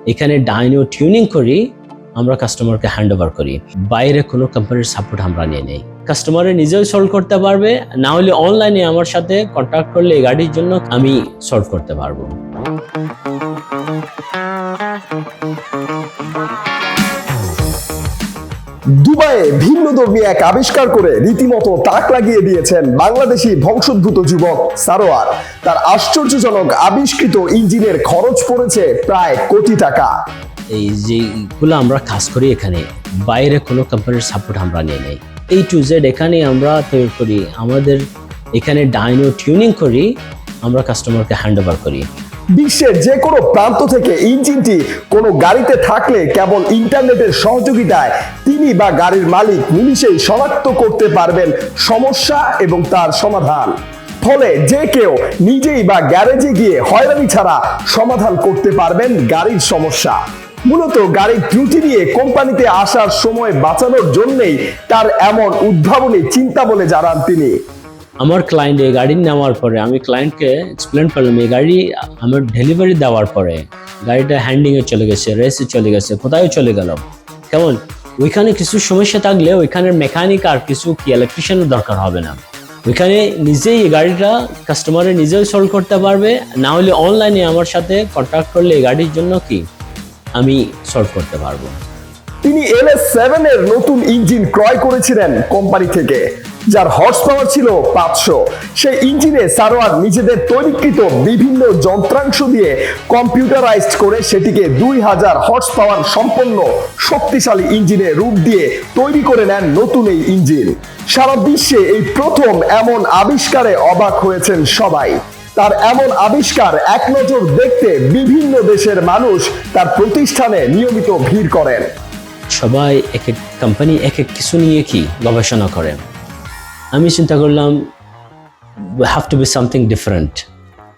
এখানে dino tuning করি, আমরা কাস্টমারকে হ্যান্ড ওভার করি। বাইরে কোনো কোম্পানির সাপোর্ট আমরা নিয়ে নেই। কাস্টমারে নিজেও সলভ করতে পারবে, না হলে অনলাইনে আমার সাথে কন্ট্যাক্ট করলে এই গাড়ির জন্য আমি সলভ করতে পারবো। দুবাইয়ে ভিন্নধর্মী এক আবিষ্কার করে রীতিমতো তাক লাগিয়ে দিয়েছেন বাংলাদেশি বংশোদ্ভূত যুবক সারোয়ার। তার আশ্চর্যজনক আবিষ্কৃত ইঞ্জিনের খরচ পড়েছে প্রায় কোটি টাকা। এই যেগুলো আমরা কাজ করি এখানে, বাইরে কোনো কোম্পানির সাপোর্ট আমরা নিয়ে নেই। A to Z এখানে আমরা তৈরি করি, আমাদের এখানে ডাইনো টিউনিং করি, আমরা কাস্টমারকে হ্যান্ড ওভার করি। বিশ্বের যে কোনো প্রান্ত থেকে ইঞ্জিনটি কোনো গাড়িতে থাকলে কেবল ইন্টারনেটের সহযোগিতায় তিনি বা গাড়ির মালিক নিমিষেই শনাক্ত করতে পারবেন সমস্যা এবং তার সমাধান। ফলে যে কেউ নিজেই বা গ্যারেজে গিয়ে হয়রানি ছাড়া সমাধান করতে পারবেন গাড়ির সমস্যা। মূলত গাড়ির ত্রুটি নিয়ে কোম্পানিতে আসার সময় বাঁচানোর জন্যই তার এমন উদ্ভাবনী চিন্তা বলে জানান তিনি। আমার ক্লায়েন্ট এই গাড়ি নেওয়ার পরে আমি ক্লায়েন্টকে এক্সপ্লেন করলাম, এই গাড়ি আমার ডেলিভারি দেওয়ার পরে গাড়িটা হ্যান্ডিংয়ে চলে গেছে, রেসে চলে গেছে, কোথায় চলে গেল, কেমন ওইখানে কিছু সমস্যা থাকলে ওইখানের মেকানিক আর কিছু কি ইলেকট্রিশিয়ানের দরকার হবে না। ওইখানে নিজেই এই গাড়িটা কাস্টমারে নিজেই সলভ করতে পারবে, না হলে অনলাইনে আমার সাথে কন্ট্যাক্ট করলে এই গাড়ির জন্য কি আমি সলভ করতে পারবো। তিনি LS7 এর নতুন ইঞ্জিন ক্রয় করেছিলেন কোম্পানি থেকে, যার হর্স পাওয়ার ছিল 500। সেই ইঞ্জিনে সারোয়ার নিজেদের তৈরিকৃত বিভিন্ন যন্ত্রাংশ দিয়ে কম্পিউটারাইজড করে সেটিকে 2000 হর্স পাওয়ার সম্পন্ন শক্তিশালী ইঞ্জিনে রূপ দিয়ে তৈরি করে নেন নতুন এই ইঞ্জিন। সারা বিশ্বে এই প্রথম এমন আবিষ্কারে অবাক হয়েছেন সবাই। তার এমন আবিষ্কার এক নজর দেখতে বিভিন্ন দেশের মানুষ তার প্রতিষ্ঠানে নিয়মিত ভিড় করেন। সবাই এক এক কোম্পানি এক এক কিছু নিয়ে কি গবেষণা করেন। আমি চিন্তা করলাম have to be something different.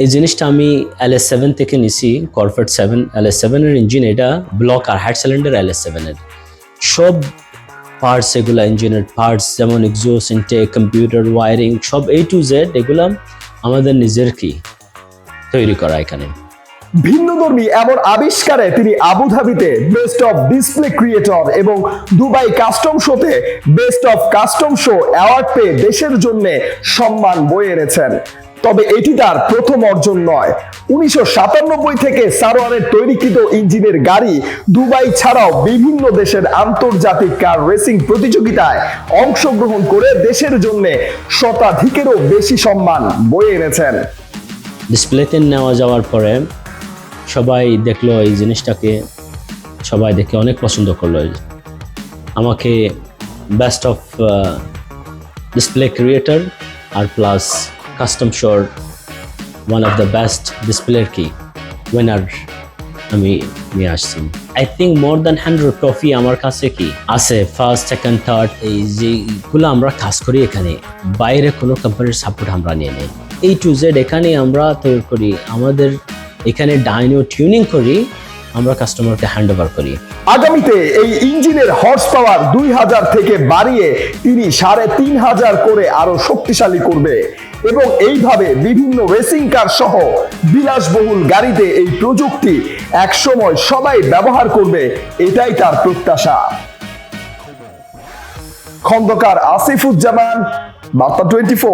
এই জিনিসটা আমি LS7 থেকে নিছি, কর্ভেট 7 LS7 এর ইঞ্জিন, এটা ব্লক আর হাইড সিলিন্ডার LS7 এর সব পার্টস, এগুলা ইঞ্জিনের পার্টস যেমন এক্সোস্ট, ইনটেক, কম্পিউটার, ওয়ারিং, সব A to Z এগুলা আমাদের নিজের কি তৈরি করা। এখানে ভিন্নধর্মী এমন আবিষ্কারে তিনি আবুধাবিতে বেস্ট অফ ডিসপ্লে ক্রিয়েটর এবং দুবাই কাস্টম শোতে best of custom show award পেয়ে দেশের জন্য সম্মান বয়ে এনেছেন। তবে এটি তার প্রথম অর্জন নয়। 1997 থেকে সারোয়ারের তৈরিকৃত ইঞ্জিনের গাড়ি দুবাই ছাড়াও বিভিন্ন দেশের আন্তর্জাতিক কার রেসিং প্রতিযোগিতায় অংশগ্রহণ করে দেশের জন্য শতাধিকেরও বেশি সম্মান বয়ে এনেছেন। ডিসপ্লেতে নেওয়া যাওয়ার পরে সবাই দেখলো এই জিনিসটাকে, সবাই দেখে অনেক পছন্দ করলো। আমাকে বেস্ট অফ ডিসপ্লে ক্রিয়েটর আর প্লাস কাস্টম শোর ওয়ান অফ দ্য বেস্ট ডিসপ্লের কি উইনার আমি নিয়ে আসছি। I think more than 100 trophy আমার কাছে কি আছে, ফার্স্ট, সেকেন্ড, থার্ড। এই যেগুলো আমরা কাজ করি এখানে, বাইরে কোনো কোম্পানির সাপোর্ট আমরা নিয়ে নেই। A to Z এখানে আমরা তৈরি করি, আমাদের এখানে ডাইনো টিউনিং করি, আমরা কাস্টমারকে হ্যান্ড ওভার করি। আগামীতে এই ইঞ্জিনের হর্স পাওয়ার 2000 থেকে বাড়িয়ে তিনি 3500 করে আরো শক্তিশালী করবে এবং এইভাবে বিভিন্ন রেসিং কার সহ বিলাসবহুল গাড়িতে এই প্রযুক্তি একসময় সবাই ব্যবহার করবে, এটাই তার প্রত্যাশা। খন্দকার আসিফুজ্জামান, বার্তা 24।